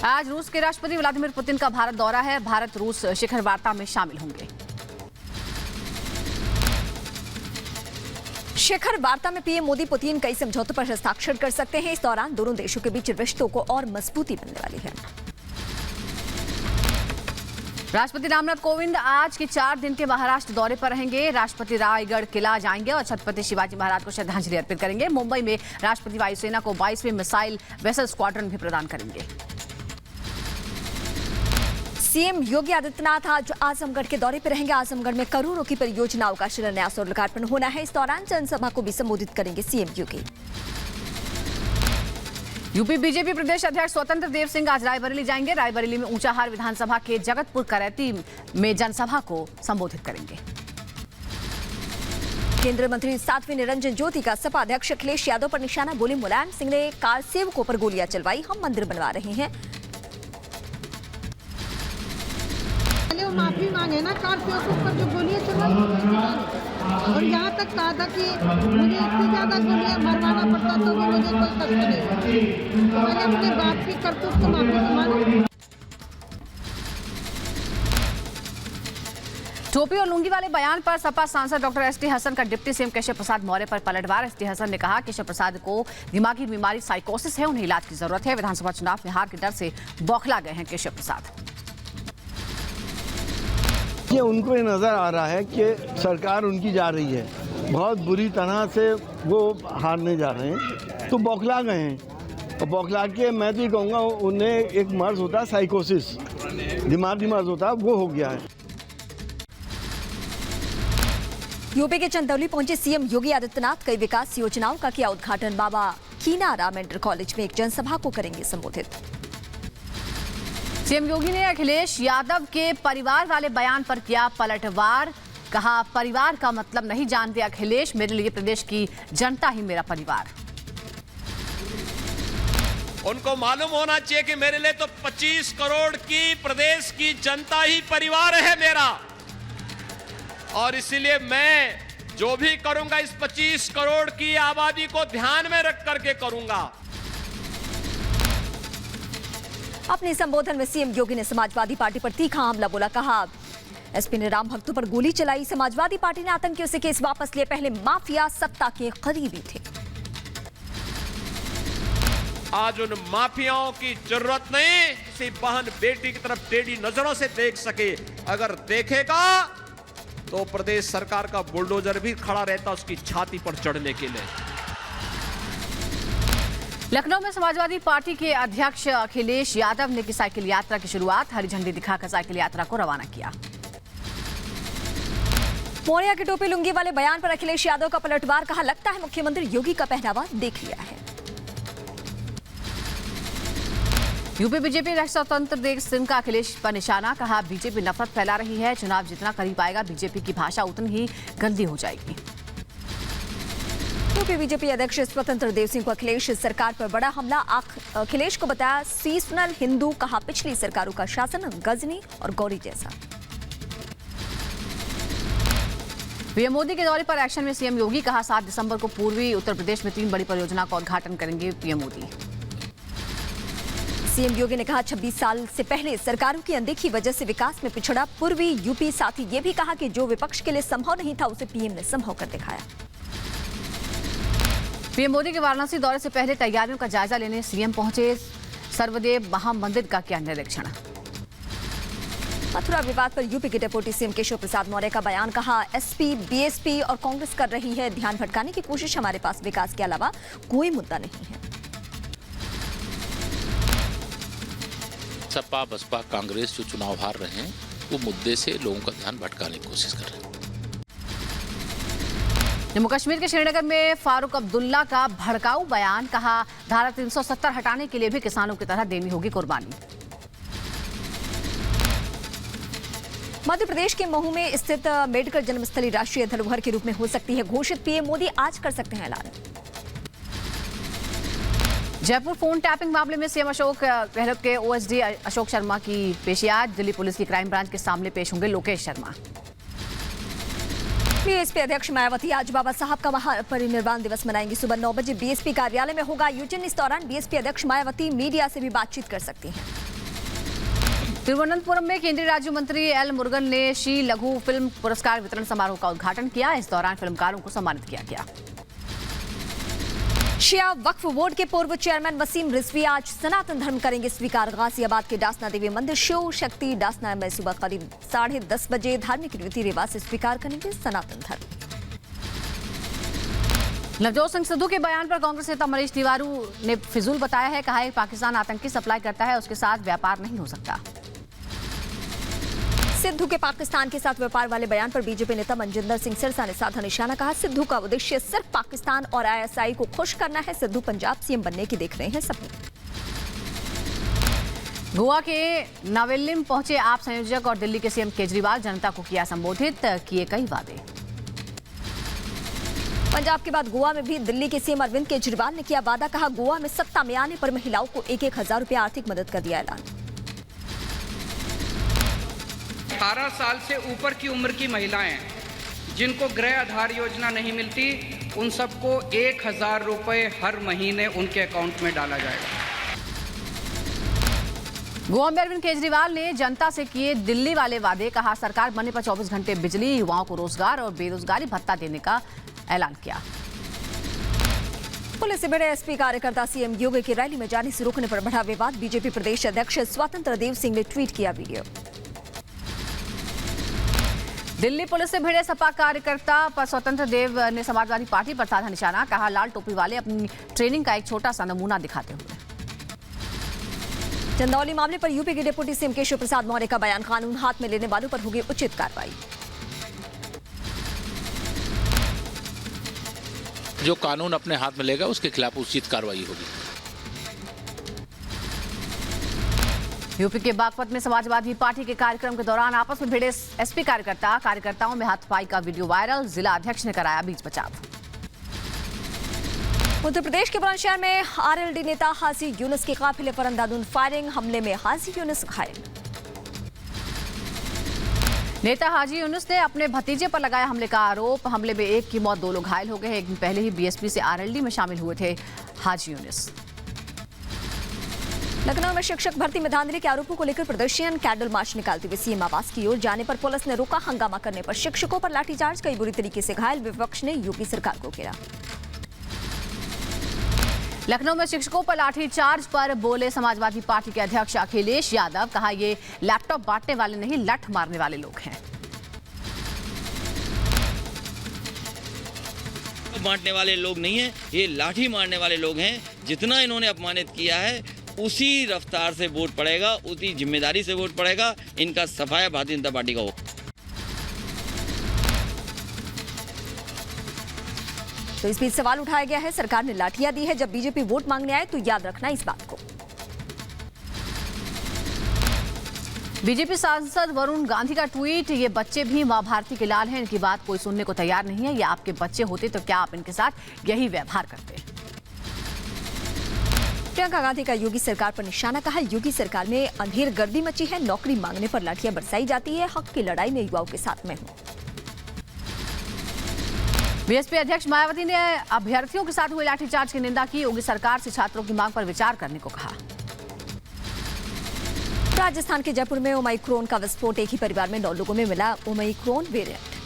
आज रूस के राष्ट्रपति व्लादिमीर पुतिन का भारत दौरा है। भारत रूस शिखर वार्ता में शामिल होंगे। शिखर वार्ता में पीएम मोदी पुतिन कई समझौतों पर हस्ताक्षर कर सकते हैं। इस दौरान दोनों देशों के बीच रिश्तों को और मजबूती मिलने वाली है। राष्ट्रपति रामनाथ कोविंद आज के 4 दिन के महाराष्ट्र दौरे पर रहेंगे। राष्ट्रपति रायगढ़ किला जाएंगे और छत्रपति शिवाजी महाराज को श्रद्धांजलि अर्पित करेंगे। मुंबई में राष्ट्रपति वायुसेना को 22वें मिसाइल वेसल स्क्वाड्रन भी प्रदान करेंगे। सीएम योगी आदित्यनाथ आज आजमगढ़ के दौरे पर रहेंगे। आजमगढ़ में करोड़ों की परियोजनाओं का शिलान्यास और लोकार्पण होना है। इस दौरान जनसभा को भी संबोधित करेंगे सीएम योगी। यूपी बीजेपी प्रदेश अध्यक्ष स्वतंत्र देव सिंह आज रायबरेली जाएंगे। रायबरेली में ऊंचाहार विधानसभा के जगतपुर करैती में जनसभा को संबोधित करेंगे। केंद्रीय मंत्री साध्वी निरंजन ज्योति का सपा अध्यक्ष अखिलेश यादव पर निशाना। बोले, मुलायम सिंह ने कार सेवकों पर गोलियां चलवाई, हम मंदिर बनवा रहे हैं। माफी मांगे ना, कार सेवकों पर जो गोलियां चलवाई और यहाँ तक कहा था कि मुझे इतनी ज्यादा गोलियां मरवाना पड़ता तो भी मुझे कोई कष्ट नहीं हुआ। मैंने अपने बाप की करतूत को माफी मांगी। टोपी और लुंगी वाले बयान पर सपा सांसद डॉक्टर एसटी हसन का डिप्टी सीएम केशव प्रसाद मौर्य पर पलटवार। एसटी हसन ने कहा केशव प्रसाद को दिमागी बीमारी साइकोसिस है, उन्हें इलाज की जरूरत है। विधानसभा चुनाव में हार के डर से बौखला गए हैं केशव प्रसाद। ये उनको ये नज़र आ रहा है कि सरकार उनकी जा रही है, बहुत बुरी तरह से वो हारने जा रहे हैं, तो बौखला गए हैं। और बौखला के मैं तो ये कहूँगा उन्हें एक मर्ज होता है साइकोसिस, दिमागी मर्ज होता है, वो हो गया है। यूपी के चंदौली पहुंचे सीएम योगी आदित्यनाथ। कई विकास योजनाओं का किया उद्घाटन। बाबा कीनाराम इंटर कॉलेज में एक जनसभा को करेंगे संबोधित। सीएम योगी ने अखिलेश यादव के परिवार वाले बयान पर किया पलटवार। कहा, परिवार का मतलब नहीं जानते अखिलेश, मेरे लिए प्रदेश की जनता ही मेरा परिवार। उनको मालूम होना चाहिए कि मेरे लिए तो 25 करोड़ की प्रदेश की जनता ही परिवार है मेरा, और इसीलिए मैं जो भी करूंगा इस 25 करोड़ की आबादी को ध्यान में रख करके करूंगा। अपने संबोधन में सीएम योगी ने समाजवादी पार्टी पर तीखा हमला बोला। कहा, एसपी ने राम भक्तों पर गोली चलाई। समाजवादी पार्टी ने आतंकियों से केस वापस लिए, पहले माफिया सत्ता के करीबी थे। आज उन माफियाओं की जरूरत नहीं, किसी बहन बेटी की तरफ टेढ़ी नजरों से देख सके। अगर देखेगा तो प्रदेश सरकार का बुलडोजर भी खड़ा रहता उसकी छाती पर चढ़ने के लिए। लखनऊ में समाजवादी पार्टी के अध्यक्ष अखिलेश यादव ने की साइकिल यात्रा की शुरुआत। हरी झंडी दिखाकर साइकिल यात्रा को रवाना किया। मौर्य के टोपी लुंगी वाले बयान पर अखिलेश यादव का पलटवार। कहा, लगता है मुख्यमंत्री योगी का पहनावा देख लिया है। यूपी बीजेपी अध्यक्ष स्वतंत्र देव सिंह का अखिलेश पर निशाना। कहा, बीजेपी नफरत फैला रही है, चुनाव जितना करीब आएगा बीजेपी की भाषा उतनी ही गंदी हो जाएगी। यूपी बीजेपी अध्यक्ष स्वतंत्र देव सिंह को अखिलेश सरकार पर बड़ा हमला। अखिलेश को बताया सीजनल हिंदू। कहा, पिछली सरकारों का शासन गजनी और गौरी जैसा। पीएम मोदी के दौरे पर एक्शन में सीएम योगी। कहा, 7 दिसंबर को पूर्वी उत्तर प्रदेश में 3 बड़ी परियोजना का उद्घाटन करेंगे पीएम मोदी। सीएम योगी ने कहा, 26 साल से पहले सरकारों की अनदेखी वजह से विकास में पिछड़ा पूर्वी यूपी। साथ ही ये भी कहा कि जो विपक्ष के लिए संभव नहीं था उसे पीएम ने संभव कर दिखाया। पीएम मोदी के वाराणसी दौरे से पहले तैयारियों का जायजा लेने सीएम पहुंचे। सर्वदेव महामंदिर का किया निरीक्षण। मथुरा विवाद पर यूपी के डिप्टी सीएम केशव प्रसाद मौर्य का बयान। कहा, एसपी बीएसपी और कांग्रेस कर रही है ध्यान भटकाने की कोशिश। हमारे पास विकास के अलावा कोई मुद्दा नहीं है। सपा बसपा कांग्रेस जो चुनाव हार रहे हैं वो मुद्दे से लोगों का ध्यान भटकाने की कोशिश कर रहे हैं। जम्मू कश्मीर के श्रीनगर में फारूक अब्दुल्ला का भड़काऊ बयान। कहा, धारा 370 हटाने के लिए भी किसानों की तरह देनी होगी कुर्बानी। मध्य प्रदेश के महू में स्थित अम्बेडकर जन्मस्थली राष्ट्रीय धरोहर के रूप में हो सकती है घोषित। पीएम मोदी आज कर सकते हैं ऐलान। जयपुर फोन टैपिंग मामले में सीएम अशोक गहलोत के ओएसडी अशोक शर्मा की पेशी आज। दिल्ली पुलिस की क्राइम ब्रांच के सामने पेश होंगे लोकेश शर्मा। बीएसपी अध्यक्ष मायावती आज बाबा साहब का महापरिनिर्वाण दिवस मनाएंगी। सुबह 9 बजे बीएसपी कार्यालय में होगा आयोजन। इस दौरान बीएसपी अध्यक्ष मायावती मीडिया से भी बातचीत कर सकती हैं। तिरुवनंतपुरम में केंद्रीय राज्य मंत्री एल मुरुगन ने श्री लघु फिल्म पुरस्कार वितरण समारोह का उद्घाटन किया। इस दौरान फिल्मकारों को सम्मानित किया गया। शिया वक्फ बोर्ड के पूर्व चेयरमैन वसीम रिजवी आज सनातन धर्म करेंगे स्वीकार। गाजियाबाद के डासना देवी मंदिर शिव शक्ति डासना में सुबह करीब 10:30 बजे धार्मिक रीति रिवाज से स्वीकार करेंगे सनातन धर्म। नवजोत सिंह सिद्धू के बयान पर कांग्रेस नेता मनीष तिवारी ने फिजूल बताया है। कहा है पाकिस्तान आतंकी सप्लाई करता है, उसके साथ व्यापार नहीं हो सकता। सिद्धू के पाकिस्तान के साथ व्यापार वाले बयान पर बीजेपी नेता मनजिंदर सिंह सिरसा ने साधा निशाना। कहा सिद्धू का उद्देश्य सिर्फ पाकिस्तान और आईएसआई को खुश करना है। सिद्धू पंजाब सीएम बनने की देख रहे हैं सपने। गोवा के नवेलिम पहुंचे आप संयोजक और दिल्ली के सीएम केजरीवाल। जनता को किया संबोधित, किए कई वादे। पंजाब के बाद गोवा में भी दिल्ली के सीएम अरविंद केजरीवाल ने किया वादा। कहा गोवा में सत्ता में आने पर महिलाओं को 1,000 रुपया आर्थिक मदद का दिया ऐलान। 18 साल से ऊपर की उम्र की महिलाएं जिनको गृह आधार योजना नहीं मिलती, उन सबको 1,000 रुपये हर महीने उनके अकाउंट में डाला जाएगा। गोवा में अरविंद केजरीवाल ने जनता से किए दिल्ली वाले वादे। कहा सरकार बनने पर 24 घंटे बिजली, युवाओं को रोजगार और बेरोजगारी भत्ता देने का ऐलान किया। पुलिस से भिड़े एसपी कार्यकर्ता सीएम योगी की रैली में जाने से रोकने पर बढ़ा विवाद। बीजेपी प्रदेश अध्यक्ष स्वतंत्र देव सिंह ने ट्वीट किया वीडियो। दिल्ली पुलिस से भिड़े सपा कार्यकर्ता पर स्वतंत्र देव ने समाजवादी पार्टी पर साधा निशाना। कहा लाल टोपी वाले अपनी ट्रेनिंग का एक छोटा सा नमूना दिखाते हुए। चंदौली मामले पर यूपी के डिप्टी सीएम केशव प्रसाद मौर्य का बयान। कानून हाथ में लेने वालों पर होगी उचित कार्रवाई। जो कानून अपने हाथ में लेगा उसके खिलाफ उचित कार्रवाई होगी। यूपी के बागपत में समाजवादी पार्टी के कार्यक्रम के दौरान आपस में भिड़े एसपी कार्यकर्ताओं में हाथापाई का वीडियो वायरल। जिला अध्यक्ष ने कराया बीच बचाव। उत्तर प्रदेश के बुलंदशहर में आरएलडी नेता हाजी यूनुस के काफिले पर अंधाधुंध फायरिंग। हमले में हाजी यूनुस घायल। नेता हाजी यूनुस ने अपने भतीजे पर लगाया हमले का आरोप। हमले में एक की मौत, 2 लोग घायल हो गए। एक दिन पहले ही बीएसपी से आरएलडी में शामिल हुए थे हाजी यूनुस। लखनऊ में शिक्षक भर्ती में धांधली के आरोपों को लेकर प्रदर्शन। कैंडल मार्च निकालते हुए सीएम आवास की ओर जाने पर पुलिस ने रोका। हंगामा करने पर शिक्षकों पर लाठीचार्ज, कई बुरी तरीके से घायल। विपक्ष ने योगी सरकार को घेरा। लखनऊ में शिक्षकों पर लाठीचार्ज पर बोले समाजवादी पार्टी के अध्यक्ष अखिलेश यादव। कहा ये लैपटॉप बांटने वाले नहीं, लठ मारने वाले लोग हैं। बांटने वाले लोग नहीं हैं, ये लाठी मारने वाले लोग हैं। जितना इन्होंने अपमानित किया है उसी रफ्तार से वोट पड़ेगा, उसी जिम्मेदारी से वोट पड़ेगा। इनका सफाया भारतीय जनता पार्टी का हो। तो इस बीच सवाल उठाया गया है सरकार ने लाठियां दी है, जब बीजेपी वोट मांगने आए तो याद रखना इस बात को। बीजेपी सांसद वरुण गांधी का ट्वीट। ये बच्चे भी मां भारती के लाल हैं, इनकी बात कोई सुनने को तैयार नहीं है। ये आपके बच्चे होते तो क्या आप इनके साथ यही व्यवहार करते? प्रियंका गांधी का योगी सरकार पर निशाना। कहा योगी सरकार में अंधेर गर्दी मची है, नौकरी मांगने पर लाठियां बरसाई जाती है। हक की लड़ाई में युवाओं के साथ में हूं। बीएसपी अध्यक्ष मायावती ने अभ्यर्थियों के साथ हुए लाठीचार्ज की निंदा की। योगी सरकार से छात्रों की मांग पर विचार करने को कहा। राजस्थान के जयपुर में ओमाइक्रोन का विस्फोट। एक ही परिवार में 9 लोगों में मिला ओमाइक्रोन वेरिएंट।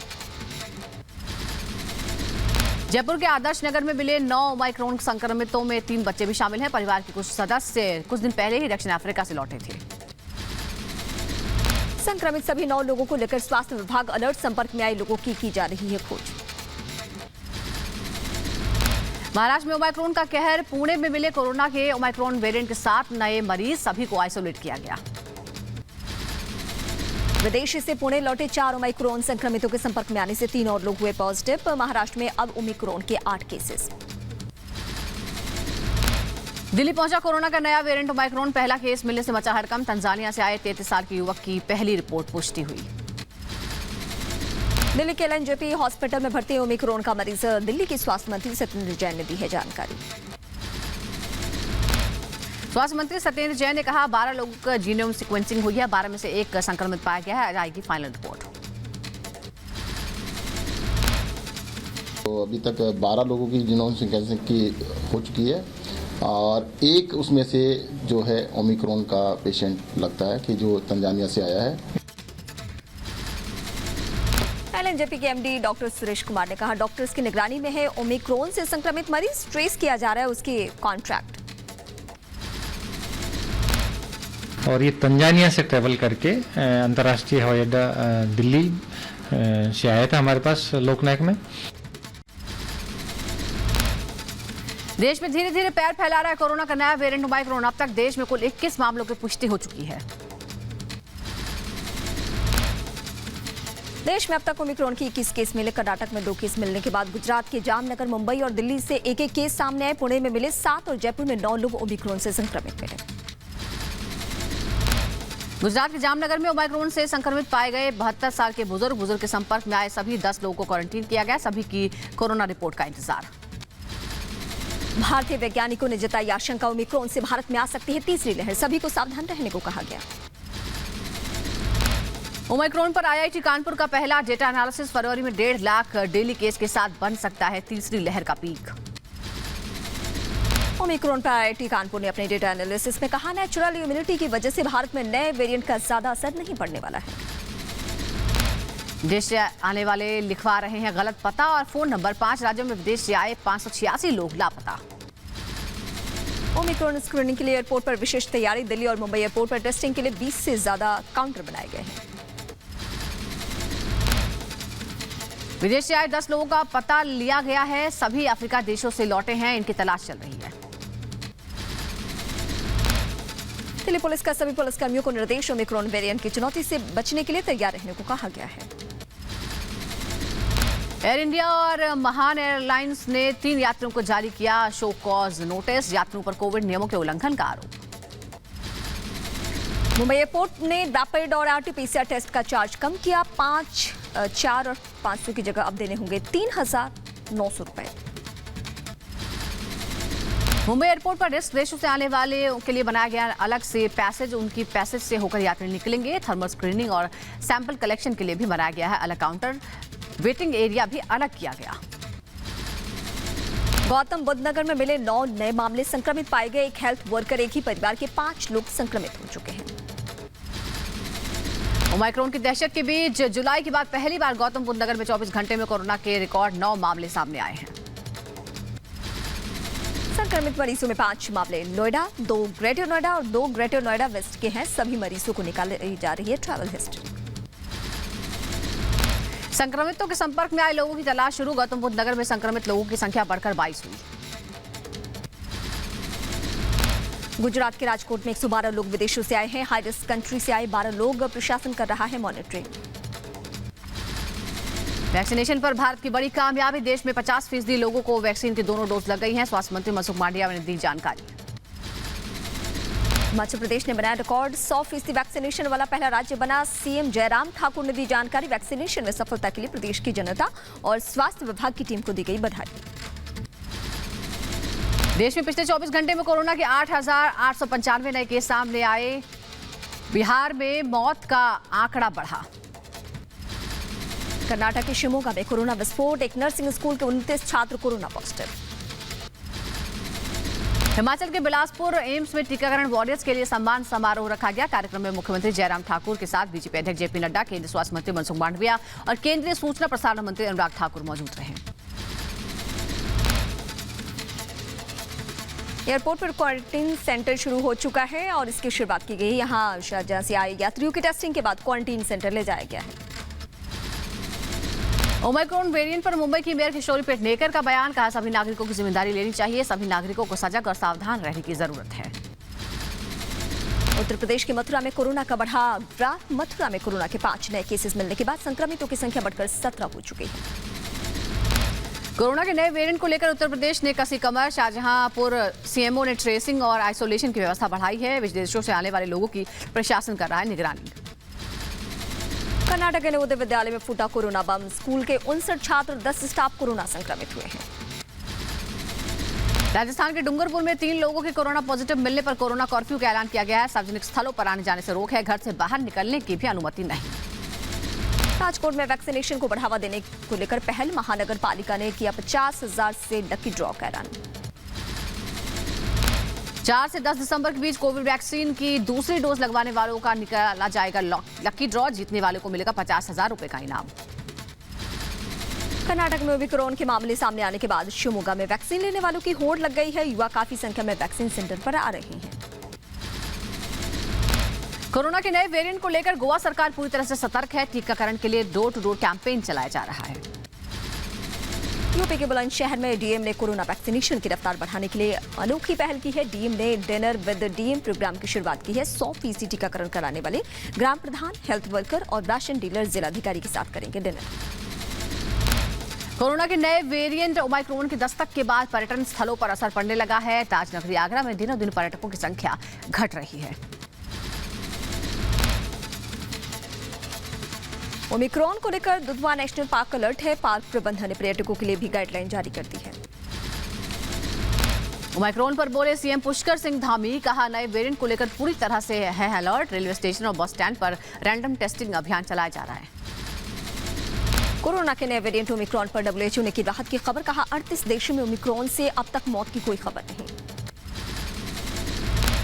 जयपुर के आदर्श नगर में मिले 9 ओमाइक्रोन संक्रमितों में 3 बच्चे भी शामिल हैं। परिवार के कुछ सदस्य कुछ दिन पहले ही दक्षिण अफ्रीका से लौटे थे। संक्रमित सभी 9 लोगों को लेकर स्वास्थ्य विभाग अलर्ट। संपर्क में आए लोगों की जा रही है खोज। महाराष्ट्र में ओमाइक्रोन का कहर। पुणे में मिले कोरोना के ओमाइक्रोन वेरिएंट के 7 नए मरीज, सभी को आइसोलेट किया गया। विदेश से पुणे लौटे 4 ओमाइक्रोन संक्रमितों के संपर्क में आने से 3 और लोग हुए पॉजिटिव। महाराष्ट्र में अब ओमिक्रोन के 8 केसेस। दिल्ली पहुंचा कोरोना का नया वेरिएंट ओमाइक्रोन। पहला केस मिलने से मचा हड़कंप। तंजानिया से आए 33 साल के युवक की पहली रिपोर्ट पुष्टि हुई। दिल्ली के एलएनजेपी हॉस्पिटल में भर्ती ओमिक्रोन का मरीज। दिल्ली के स्वास्थ्य मंत्री सत्येंद्र जैन ने दी है जानकारी। स्वास्थ्य मंत्री सत्येंद्र जैन ने कहा 12 लोगों का जीनोम सीक्वेंसिंग हुई है। 12 में से 1 संक्रमित पाया गया है। आएगी फाइनल रिपोर्ट। तो अभी तक 12 लोगों की जीनोम सीक्वेंसिंग की हो चुकी है। और एक उसमें से जो है ओमिक्रॉन का पेशेंट लगता है कि जो तंजानिया से आया है। एलएनजेपी के एमडी डॉक्टर सुरेश कुमार ने कहा, डॉक्टर्स की निगरानी में है ओमिक्रॉन से संक्रमित मरीज, ट्रेस किया जा रहा है उसके कॉन्ट्रैक्ट। और ये तंजानिया से ट्रेवल करके अंतर्राष्ट्रीय हवाई अड्डा दिल्ली से आया था हमारे पास लोकनायक में। देश में धीरे धीरे पैर फैला रहा है कोरोना का नया वेरिएंट ओमिक्रॉन। अब तक देश में कुल 21 मामलों की पुष्टि हो चुकी है। देश में अब तक ओमिक्रॉन की 21 केस मिले। कर्नाटक में 2 केस मिलने के बाद गुजरात के जामनगर, मुंबई और दिल्ली से एक एक केस सामने आए। पुणे में मिले 7 और जयपुर में 9 लोग ओमिक्रॉन से संक्रमित मिले। गुजरात के जामनगर में ओमिक्रॉन से संक्रमित पाए गए 72 साल के बुजुर्ग के संपर्क में आए सभी 10 लोगों को क्वारंटीन किया गया। सभी की कोरोना रिपोर्ट का इंतजार। भारतीय वैज्ञानिकों ने जताई आशंका, ओमिक्रॉन से भारत में आ सकती है तीसरी लहर। सभी को सावधान रहने को कहा गया। ओमिक्रॉन पर आईआईटी कानपुर का पहला डेटा एनालिसिस। फरवरी में 1.5 लाख डेली केस के साथ बन सकता है तीसरी लहर का पीक। ओमिक्रॉन पर आईआईटी कानपुर ने अपने डेटा एनालिसिस में कहा, नेचुरल इम्यूनिटी की वजह से भारत में नए वेरिएंट का ज्यादा असर नहीं पड़ने वाला है। विदेश से आने वाले लिखवा रहे हैं गलत पता और फोन नंबर। 5 राज्यों में विदेश से आए 586 लोग लापता। ओमिक्रॉन स्क्रीनिंग के लिए एयरपोर्ट पर विशेष तैयारी। दिल्ली और मुंबई एयरपोर्ट पर टेस्टिंग के लिए 20 से ज्यादा काउंटर बनाए गए हैं। विदेश से आए 10 लोगों का पता लिया गया है। सभी अफ्रीका देशों से लौटे हैं। इनकी तलाश चल रही है। दिल्ली पुलिस का सभी पुलिसकर्मियों को निर्देश, ओमिक्रॉन वेरिएंट की चुनौती से बचने के लिए तैयार रहने को कहा गया है। एयर इंडिया और महान एयरलाइंस ने 3 यात्रियों को जारी किया शो कॉज नोटिस। यात्रियों पर कोविड नियमों के उल्लंघन का आरोप। मुंबई एयरपोर्ट ने रैपिड और आरटी-पीसीआर टेस्ट का चार्ज कम किया। 5, 4 और 500 की जगह अब देने होंगे 3,900 रुपए। मुंबई एयरपोर्ट पर रिस्क देशों से आने वाले के लिए बनाया गया अलग से पैसेज। उनकी पैसेज से होकर यात्री निकलेंगे। थर्मल स्क्रीनिंग और सैंपल कलेक्शन के लिए भी बनाया गया है अलग काउंटर। वेटिंग एरिया भी अलग किया गया। गौतम बुद्ध नगर में मिले 9 नए मामले। संक्रमित पाए गए एक हेल्थ वर्कर, एक ही परिवार के 5 लोग संक्रमित हो चुके हैं। ओमिक्रॉन की दहशत के बीच जुलाई के बाद पहली बार गौतम बुद्ध नगर में 24 घंटे में कोरोना के रिकॉर्ड 9 मामले सामने आए हैं। संक्रमित मरीजों में 5 मामले नोएडा, 2 ग्रेटर नोएडा और 2 ग्रेटर नोएडा वेस्ट के हैं। सभी मरीजों को निकाली जा रही है ट्रैवल हिस्ट्री। संक्रमितों के संपर्क में आए लोगों की तलाश शुरू। गौतम बुद्ध नगर में संक्रमित लोगों की संख्या बढ़कर 22 हुई। गुजरात के राजकोट में 112 लोग विदेशों से आए हैं। हाई रिस्क कंट्री से आए 12 लोग। प्रशासन कर रहा है मॉनिटरिंग। वैक्सीनेशन पर भारत की बड़ी कामयाबी। देश में 50% लोगों को वैक्सीन की दोनों डोज लग गई हैं। स्वास्थ्य मंत्री मनसुख मांडविया ने दी जानकारी। हिमाचल प्रदेश ने बनाया रिकॉर्ड। 100% वैक्सीनेशन वाला पहला राज्य बना। सीएम जयराम ठाकुर ने दी जानकारी। वैक्सीनेशन में सफलता के लिए प्रदेश की जनता और स्वास्थ्य विभाग की टीम को दी गई बधाई। देश में पिछले 24 घंटे में कोरोना के 8,895 नए केस सामने आए। बिहार में मौत का आंकड़ा बढ़ा। कर्नाटक के शिमोगा में कोरोना विस्फोट। एक नर्सिंग स्कूल के 29 छात्र कोरोना पॉजिटिव। हिमाचल के बिलासपुर एम्स में टीकाकरण वॉरियर्स के लिए सम्मान समारोह रखा गया। कार्यक्रम में मुख्यमंत्री जयराम ठाकुर के साथ बीजेपी अध्यक्ष जेपी नड्डा, केंद्रीय स्वास्थ्य मंत्री मनसुख मांडविया और केंद्रीय सूचना प्रसारण मंत्री अनुराग ठाकुर मौजूद रहे। एयरपोर्ट पर क्वारंटीन सेंटर शुरू हो चुका है और इसकी शुरुआत की गई। यहाँ शारजाह से आए यात्रियों की टेस्टिंग के बाद क्वारंटीन सेंटर ले जाया गया है। ओमिक्रॉन वेरिएंट पर मुंबई की मेयर किशोरी पेडनेकर का बयान। कहा, सभी नागरिकों की जिम्मेदारी लेनी चाहिए। सभी नागरिकों को सजग और सावधान रहने की जरूरत है। उत्तर प्रदेश के मथुरा में कोरोना का बढ़ा ग्राफ। मथुरा में कोरोना के 5 नए केसेस मिलने के बाद संक्रमितों की संख्या बढ़कर 17 हो चुकी है। कोरोना के नए वेरिएंट को लेकर उत्तर प्रदेश ने कसी कमर। शाहजहांपुर सीएमओ ने ट्रेसिंग और आइसोलेशन की व्यवस्था बढ़ाई है। विदेशों से आने वाले लोगों की प्रशासन कर रहा है निगरानी। कर्नाटक के नवोदय विद्यालय में फूटा कोरोना बम। स्कूल के 59 छात्र 10 स्टाफ कोरोना संक्रमित हुए हैं। राजस्थान के डूंगरपुर में 3 लोगों के कोरोना पॉजिटिव मिलने पर कोरोना कर्फ्यू का ऐलान किया गया है। सार्वजनिक स्थलों पर आने जाने से रोक है। घर से बाहर निकलने की भी अनुमति नहीं। राजकोट में वैक्सीनेशन को बढ़ावा देने को लेकर पहल। महानगर पालिका ने किया 50,000 से लकी ड्रॉ का ऐलान। 4 से 10 दिसंबर के बीच कोविड वैक्सीन की दूसरी डोज लगवाने वालों का निकाला जाएगा लकी ड्रॉ। जीतने वाले को मिलेगा 50,000 रुपए का इनाम। कर्नाटक में ओमिक्रॉन के मामले सामने आने के बाद शिवमोगा में वैक्सीन लेने वालों की होड़ लग गई है। युवा काफी संख्या में वैक्सीन सेंटर पर आ रहे हैं। कोरोना के नए वेरिएंट को लेकर गोवा सरकार पूरी तरह से सतर्क है। टीकाकरण के लिए डोर टू डोर कैंपेन चलाया जा रहा है। यूपी के बुलंदशहर में डीएम ने कोरोना वैक्सीनेशन की रफ्तार बढ़ाने के लिए अनोखी पहल की है। डीएम ने डिनर विद डीएम प्रोग्राम की शुरुआत की है। 100% टीकाकरण कराने वाले ग्राम प्रधान, हेल्थ वर्कर और राशन डीलर जिलाधिकारी के साथ करेंगे डिनर। कोरोना के नए वेरिएंट ओमाइक्रोन की दस्तक के बाद पर्यटन स्थलों पर असर पड़ने लगा है। ताजनगरी आगरा में दिनों दिन पर्यटकों की संख्या घट रही है। ओमिक्रॉन को लेकर दुधवा नेशनल पार्क अलर्ट है। पार्क प्रबंधन ने पर्यटकों के लिए भी गाइडलाइन जारी कर दी है। ओमाइक्रोन पर बोले सीएम पुष्कर सिंह धामी। कहा नए वेरिएंट को लेकर पूरी तरह से है अलर्ट। रेलवे स्टेशन और बस स्टैंड पर रैंडम टेस्टिंग अभियान चलाया जा रहा है। कोरोना के नए वेरिएंट ओमिक्रॉन पर WHO ने की राहत की खबर। कहा 38 देशों में ओमिक्रॉन से अब तक मौत की कोई खबर नहीं।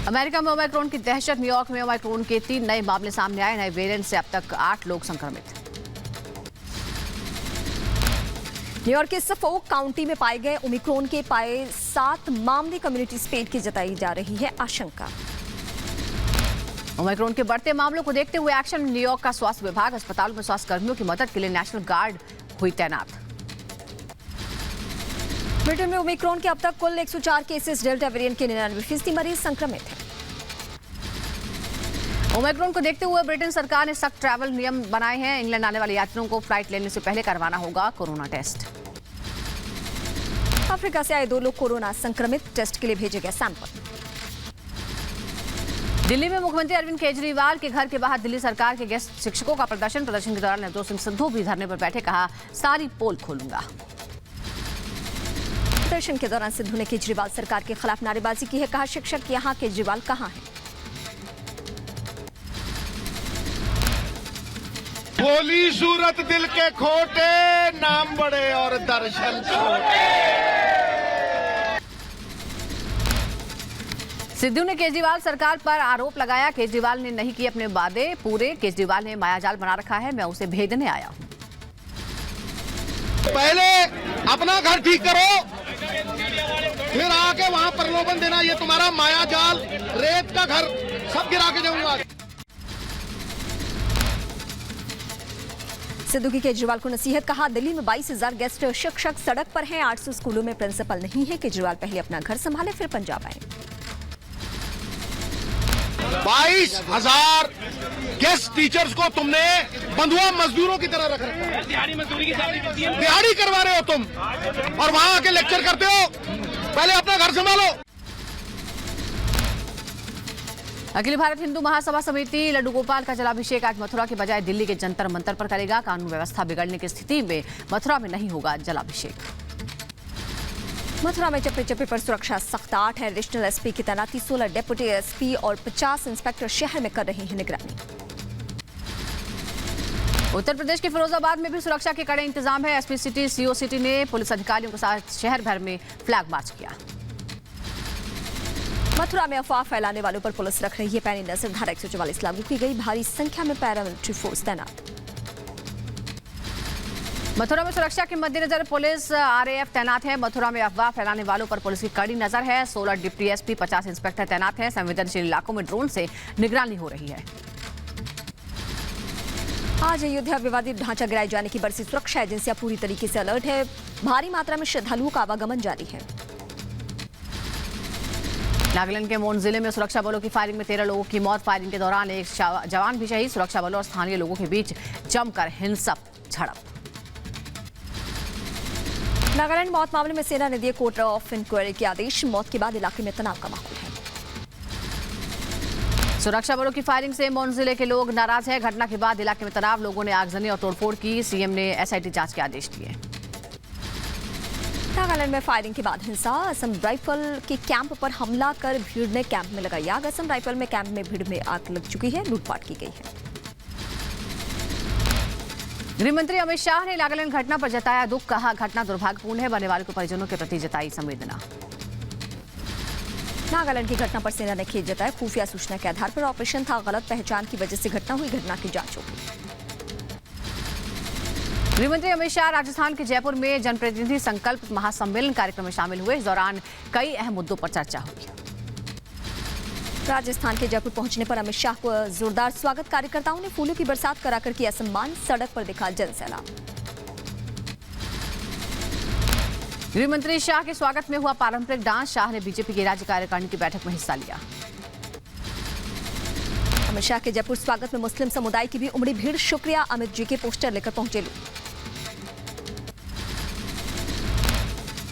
अमेरिका में ओमाइक्रोन की दहशत। न्यूयॉर्क में ओमाइक्रोन के 3 नए मामले सामने आए। नए वेरिएंट से अब तक 8 लोग संक्रमित। न्यूयॉर्क के सफोक काउंटी में पाए गए ओमिक्रॉन के 7 मामले। कम्युनिटी स्प्रेड की जताई जा रही है आशंका। ओमाइक्रोन के बढ़ते मामलों को देखते हुए एक्शन में न्यूयॉर्क का स्वास्थ्य विभाग। अस्पतालों में स्वास्थ्य कर्मियों की मदद के लिए नेशनल गार्ड हुई तैनात। ब्रिटेन में ओमिक्रॉन के अब तक कुल 104 केसेस। डेल्टा वेरिएंट के 99% मरीज संक्रमित हैं। ओमिक्रॉन को देखते हुए ब्रिटेन सरकार ने सख्त ट्रैवल नियम बनाए हैं। इंग्लैंड आने वाले यात्रियों को फ्लाइट लेने से पहले करवाना होगा कोरोना टेस्ट। अफ्रीका से आए 2 लोग कोरोना संक्रमित। टेस्ट के लिए भेजे गए सैंपल। दिल्ली में मुख्यमंत्री अरविंद केजरीवाल के घर के बाहर दिल्ली सरकार के गेस्ट शिक्षकों का प्रदर्शन के दौरान नवजोत सिंह सिद्धू भी धरने पर बैठे। कहा सारी पोल खोलूंगा। प्रदर्शन के दौरान सिद्धू ने केजरीवाल सरकार के खिलाफ नारेबाजी की है। कहा शिक्षक यहाँ, केजरीवाल कहाँ है। बोली सूरत दिल के खोटे, नाम बड़े और दर्शन छोटे। सिद्धू ने केजरीवाल सरकार पर आरोप लगाया। केजरीवाल ने नहीं किए अपने वादे पूरे। केजरीवाल ने मायाजाल बना रखा है। मैं उसे भेदने आया हूं। पहले अपना घर ठीक करो, फिर आके वहां प्रलोभन देना। ये तुम्हारा मायाजाल, रेत का घर सब गिरा के जाऊंगा। सिद्धू की केजरीवाल को नसीहत। कहा दिल्ली में 22,000 गेस्ट शिक्षक सड़क पर हैं। 800 स्कूलों में प्रिंसिपल नहीं है। केजरीवाल पहले अपना घर संभाले फिर पंजाब आए। 22,000 गेस्ट टीचर्स को तुमने बंधुआ मजदूरों की तरह रख रखा है। दिहाड़ी करवा रहे हो तुम और वहां आके लेक्चर करते हो। पहले अपना घर संभालो। अखिल भारत हिंदू महासभा समिति लड्डू गोपाल का जलाभिषेक आज मथुरा के बजाय दिल्ली के जंतर मंतर पर करेगा। कानून व्यवस्था बिगड़ने की स्थिति में मथुरा में नहीं होगा जलाभिषेक। मथुरा में चप्पे चप्पे पर सुरक्षा सख्त। 8 है एडिशनल एसपी की तैनाती। 16 डेप्यूटी एसपी और 50 इंस्पेक्टर शहर में कर रहे हैं निगरानी। उत्तर प्रदेश के फिरोजाबाद में भी सुरक्षा के कड़े इंतजाम है। एसपी सिटी, सीओ सिटी ने पुलिस अधिकारियों के साथ शहर भर में फ्लैग मार्च किया। मथुरा में अफवाह फैलाने वालों पर पुलिस रख रही है पैनी नजर। धारा 144 लागू की गई। भारी संख्या में पैरामिलिट्री फोर्स तैनात। मथुरा में सुरक्षा के मद्देनजर पुलिस आरएएफ तैनात है। मथुरा में अफवाह फैलाने वालों पर पुलिस की कड़ी नजर है। 16 डिप्टी एसपी, 50 इंस्पेक्टर तैनात हैं। संवेदनशील इलाकों में ड्रोन से निगरानी हो रही है। आज अयोध्या विवादित ढांचा गिराए जाने की बरसी सुरक्षा एजेंसियां पूरी तरीके से अलर्ट है। भारी मात्रा में श्रद्धालुओं का आवागमन जारी है। नागालैंड के मोन जिले में सुरक्षा बलों की फायरिंग में 13 लोगों की मौत। फायरिंग के दौरान एक जवान भी शहीद। सुरक्षा बलों और स्थानीय लोगों के बीच जमकर हिंसक झड़प। नागालैंड मौत मामले में सेना ने दिए कोर्ट ऑफ इंक्वायरी के आदेश। मौत के बाद इलाके में तनाव का माहौल है। सुरक्षा बलों की फायरिंग से मोन जिले के लोग नाराज हैं। घटना के बाद इलाके में तनाव। लोगों ने आगजनी और तोड़फोड़ की। सीएम ने एसआईटी जांच के आदेश दिए। नागालैंड में फायरिंग के बाद हिंसा। असम राइफल के कैंप पर हमला कर भीड़ ने कैंप में लगाई आग। असम राइफल में कैंप में भीड़ में आग लग चुकी है। लूटपाट की गई है। गृह मंत्री अमित शाह ने नागालैंड घटना पर जताया दुख। कहा घटना दुर्भाग्यपूर्ण है। बनने वालों के परिजनों के प्रति जताई संवेदना। नागालैंड की घटना पर सेना ने खेद जताया। खुफिया सूचना के आधार पर ऑपरेशन था, गलत पहचान की वजह से घटना हुई, घटना की जांच होगी। गृहमंत्री अमित शाह राजस्थान के जयपुर में जनप्रतिनिधि संकल्प महासम्मेलन कार्यक्रम में शामिल हुए। इस दौरान कई अहम मुद्दों पर चर्चा हुई। राजस्थान के जयपुर पहुंचने पर अमित शाह को जोरदार स्वागत, कार्यकर्ताओं ने फूलों की बरसात कराकर किया सम्मान, सड़क पर दिखा जनसैलाब। गृहमंत्री शाह के स्वागत में हुआ पारंपरिक डांस। शाह ने बीजेपी की राज्य कार्यकारिणी की बैठक में हिस्सा लिया। अमित शाह के जयपुर स्वागत में मुस्लिम समुदाय की भी उमड़ी भीड़। शुक्रिया, अमित जी के पोस्टर लेकर पहुंचे लोग।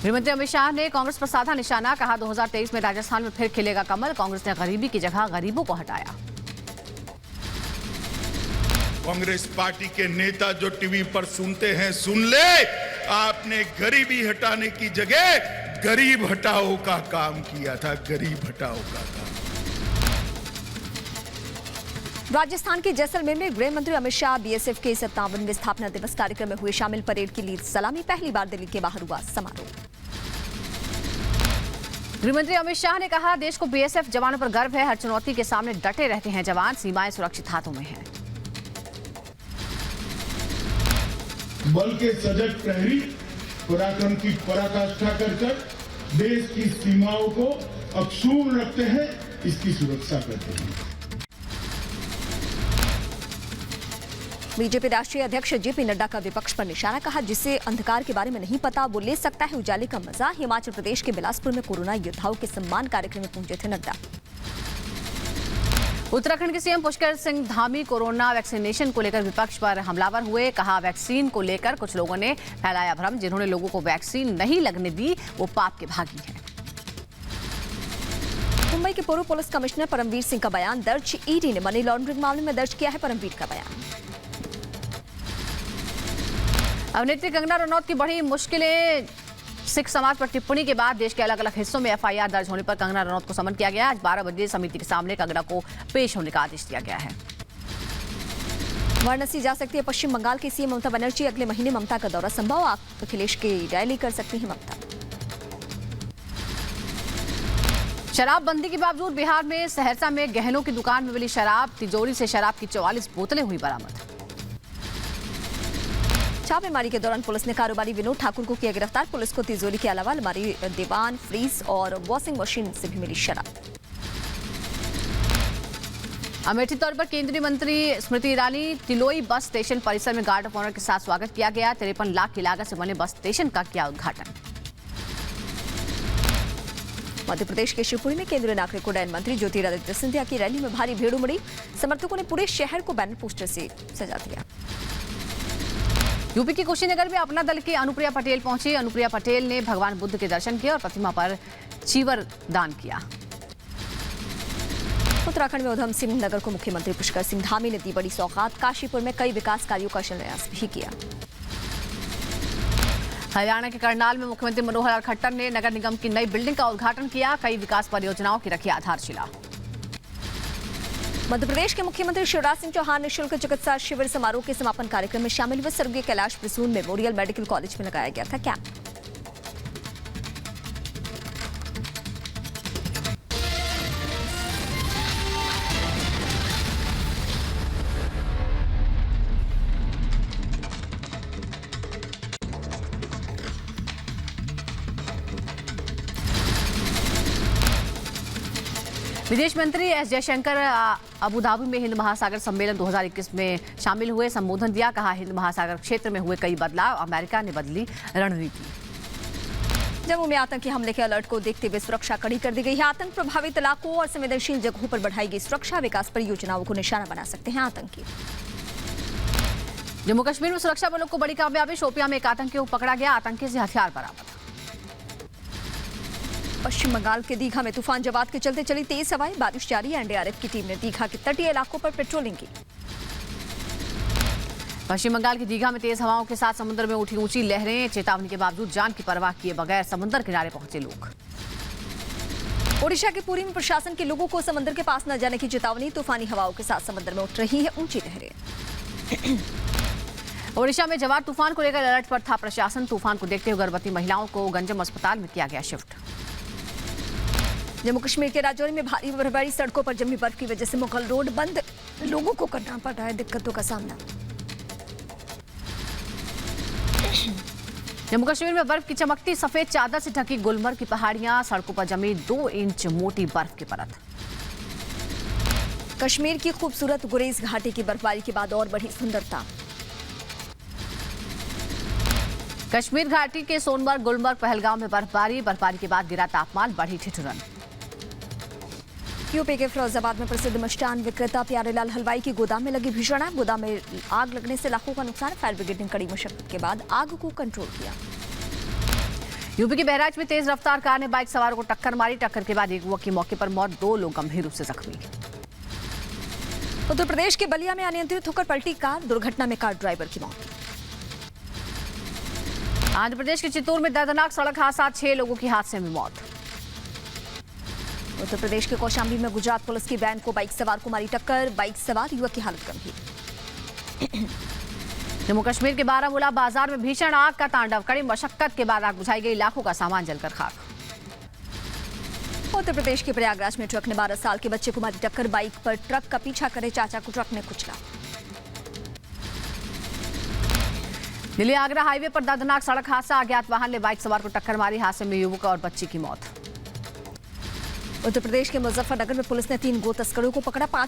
गृहमंत्री अमित शाह ने कांग्रेस पर साधा निशाना, कहा 2023 में राजस्थान में फिर खिलेगा कमल। कांग्रेस ने गरीबी की जगह गरीबों को हटाया। कांग्रेस पार्टी के नेता जो टीवी पर सुनते हैं सुन ले, आपने गरीबी हटाने की जगह गरीब हटाओ का काम किया था, गरीब हटाओ का काम। राजस्थान के जैसलमेर में गृह मंत्री अमित शाह बीएसएफ के 57वें स्थापना दिवस कार्यक्रम में हुए शामिल। परेड की ली सलामी, पहली बार दिल्ली के बाहर हुआ समारोह। गृहमंत्री अमित शाह ने कहा, देश को बीएसएफ जवानों पर गर्व है। हर चुनौती के सामने डटे रहते हैं जवान, सीमाएं सुरक्षित हाथों में हैं। बल के सजग प्रहरी पराक्रम की पराकाष्ठा कर देश की सीमाओं को अक्षुण्ण रखते हैं, इसकी सुरक्षा करते हैं। बीजेपी राष्ट्रीय अध्यक्ष जेपी नड्डा का विपक्ष पर निशाना, कहा जिसे अंधकार के बारे में नहीं पता वो ले सकता है उजाले का मजा। हिमाचल प्रदेश के बिलासपुर में कोरोना योद्धाओं के सम्मान कार्यक्रम में पहुंचे थे नड्डा। उत्तराखंड के CM Pushkar Singh Dhami corona vaccination को लेकर विपक्ष पर हमलावर हुए। कहा, वैक्सीन को लेकर कुछ लोगों ने फैलाया भ्रम। जिन्होंने लोगों को वैक्सीन नहीं लगने दी वो पाप के भागी हैं। मुंबई के पूर्व पुलिस कमिश्नर परमवीर सिंह का बयान दर्ज। ईडी ने मनी लॉन्ड्रिंग मामले में दर्ज किया है परमवीर का बयान। अभिनेत्री कंगना रनौत की बढ़ी मुश्किलें। सिख समाज पर टिप्पणी के बाद देश के अलग अलग हिस्सों में एफआईआर दर्ज होने पर कंगना रनौत को समन किया गया। आज 12 बजे समिति के सामने कंगना को पेश होने का आदेश दिया गया है। वाराणसी जा सकती है पश्चिम बंगाल की सीएम ममता बनर्जी। अगले महीने ममता का दौरा संभव, अखिलेश की रैली कर सकती है ममता। शराबबंदी के बावजूद बिहार में सहरसा में गहनों की दुकान में मिली शराब। तिजोरी से शराब की 44 बोतलें हुई बरामद। छापेमारी के दौरान पुलिस ने कारोबारी विनोद ठाकुर को किया गिरफ्तार। पुलिस को तिजोरी के अलावा अलमारी, दीवान, फ्रीज और वॉशिंग मशीन से भी मिली शराब। अमेठी तौर पर केंद्रीय मंत्री स्मृति ईरानी तिलोई बस स्टेशन परिसर में गार्ड ऑफ ऑनर के साथ स्वागत किया गया। 53 लाख की लागत से बने बस स्टेशन का किया उद्घाटन। मध्य प्रदेश के शिवपुरी में केंद्रीय नागरिक उड्डयन मंत्री ज्योतिरादित्य सिंधिया की रैली में भारी भीड़ उमड़ी। समर्थकों ने पूरे शहर को बैनर पोस्टर से सजा दिया। यूपी के कुशीनगर में अपना दल की अनुप्रिया पटेल पहुंची। अनुप्रिया पटेल ने भगवान बुद्ध के दर्शन किए और प्रतिमा पर चीवर दान किया। उत्तराखंड में उधम सिंह नगर को मुख्यमंत्री पुष्कर सिंह धामी ने दी बड़ी सौगात। काशीपुर में कई विकास कार्यों का शिलान्यास भी किया। हरियाणा के करनाल में मुख्यमंत्री मनोहर लाल खट्टर ने नगर निगम की नई बिल्डिंग का उद्घाटन किया। कई विकास परियोजनाओं की रखी आधारशिला। मध्य प्रदेश के मुख्यमंत्री शिवराज सिंह चौहान निःशुल्क चिकित्सा शिविर समारोह के समापन कार्यक्रम में शामिल हुए। स्वर्गीय Kailash Prasoon Memorial Medical College में लगाया गया था कैंप। विदेश मंत्री एस जयशंकर अबुधाबी में हिंद महासागर सम्मेलन 2021 में शामिल हुए। संबोधन दिया। कहा, हिंद महासागर क्षेत्र में हुए कई बदलाव, अमेरिका ने बदली रणनीति। जम्मू में आतंकी हमले के अलर्ट को देखते हुए सुरक्षा कड़ी कर दी गई है। आतंक प्रभावित इलाकों और संवेदनशील जगहों पर बढ़ाई गई सुरक्षा। विकास परियोजनाओं को निशाना बना सकते हैं आतंकी। जम्मू कश्मीर में सुरक्षा बलों को बड़ी कामयाबी। शोपियां में एक आतंकी को पकड़ा गया। आतंकी से हथियार बरामद। पश्चिम बंगाल के दीघा में तूफान जवाद के चलते चली तेज हवाएं। बारिश जारी है। एनडीआरएफ की टीम ने दीघा के तटीय इलाकों पर पेट्रोलिंग की। पश्चिम बंगाल की दीघा में तेज हवाओं के साथ समुद्र में उठी ऊंची लहरें। चेतावनी के बावजूद जान की परवाह किए बगैर समुद्र किनारे पहुंचे लोग। ओडिशा के पुरी में प्रशासन के लोगों को समुद्र के पास न जाने की चेतावनी। तूफानी हवाओं के साथ समुद्र में उठ रही है ऊंची लहरें। ओडिशा में जवार तूफान को लेकर अलर्ट पर था प्रशासन। तूफान को देखते हुए गर्भवती महिलाओं को गंजम अस्पताल में किया गया शिफ्ट। जम्मू कश्मीर के राजौरी में भारी बर्फबारी, सड़कों पर जमी बर्फ की वजह से मुगल रोड बंद, लोगों को करना पड़ रहा है दिक्कतों का सामना। जम्मू कश्मीर में बर्फ की चमकती सफेद चादर से ढकी गुलमर्ग की पहाड़ियां, सड़कों पर जमी 2 इंच मोटी बर्फ की परत। कश्मीर की खूबसूरत गुरेज घाटी की बर्फबारी के बाद और बढ़ी सुंदरता। कश्मीर घाटी के सोनमर्ग, गुलमर्ग, पहलगाम में बर्फबारी के बाद गिरा तापमान, बढ़ी ठिठुरन। यूपी के फिरोजाबाद में प्रसिद्ध मिष्ठान विक्रेता प्यारेलाल हलवाई की गोदाम में लगी भीषण आग। गोदाम में आग लगने से लाखों का नुकसान। फायर ब्रिगेड ने कड़ी मशक्कत के बाद आग को कंट्रोल किया। यूपी के बहराइच में तेज रफ्तार कार ने बाइक सवार को टक्कर मारी। टक्कर के बाद एक युवक की मौके पर मौत, 2 लोग गंभीर रूप से जख्मी। उत्तर प्रदेश के बलिया में अनियंत्रित होकर पलटी कार, दुर्घटना में कार ड्राइवर की मौत। आंध्र प्रदेश के चित्तूर में दर्दनाक सड़क हादसा, 6 लोगों की हादसे में मौत। उत्तर प्रदेश के कौशाम्बी में गुजरात पुलिस की वैन को बाइक सवार को मारी टक्कर, बाइक सवार युवक की हालत गंभीर। जम्मू कश्मीर के बारामूला बाजार में भीषण आग का तांडव, कड़ी मशक्कत के बाद आग बुझाई गई, लाखों का सामान जलकर खाक। उत्तर प्रदेश के प्रयागराज में ट्रक ने 12 साल के बच्चे को मारी टक्कर, बाइक पर ट्रक का पीछा करे चाचा को ट्रक ने कुचला। दिल्ली आगरा हाईवे पर दर्दनाक सड़क हादसा, अज्ञात वाहन ने बाइक सवार को टक्कर मारी, हादसे में युवक और बच्ची की मौत। उत्तर प्रदेश के मुजफ्फरनगर में पुलिस ने 3 गो तस्करों को पकड़ा, 5